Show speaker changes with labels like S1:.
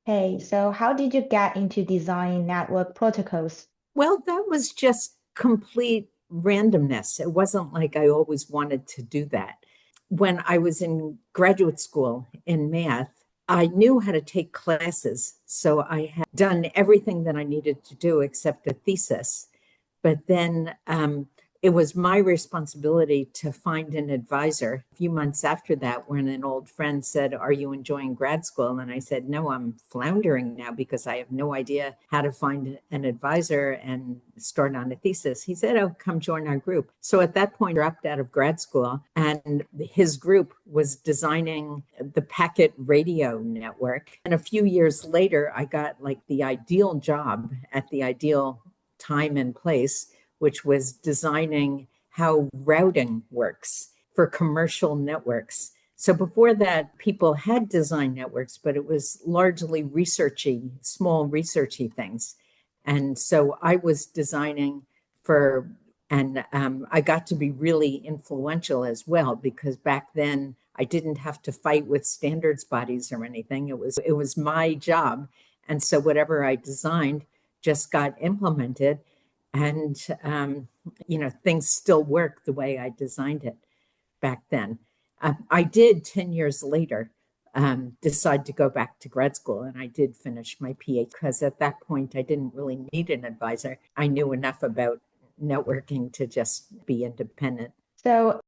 S1: Hey, so how did you get into designing network protocols?
S2: Well, that was just complete randomness. It wasn't like I always wanted to do that. When I was in graduate school in math, I knew how to take classes. So I had done everything that I needed to do except a thesis. But then it was my responsibility to find an advisor. A few months after that, when an old friend said, "Are you enjoying grad school?" And I said, "No, I'm floundering now because I have no idea how to find an advisor and start on a thesis." He said, "Oh, come join our group." So at that point, I dropped out of grad school, and his group was designing the packet radio network. And a few years later, I got like the ideal job at the ideal time and place, which was designing how routing works for commercial networks. So before that, people had design networks, but it was largely researchy, small researchy things. And so I was designing for, and I got to be really influential as well because back then I didn't have to fight with standards bodies or anything. It was my job, and so whatever I designed just got implemented, and things still work the way I designed it back then. I did 10 years later decide to go back to grad school, and I did finish my PhD because at that point I didn't really need an advisor. I knew enough about networking to just be independent.
S1: So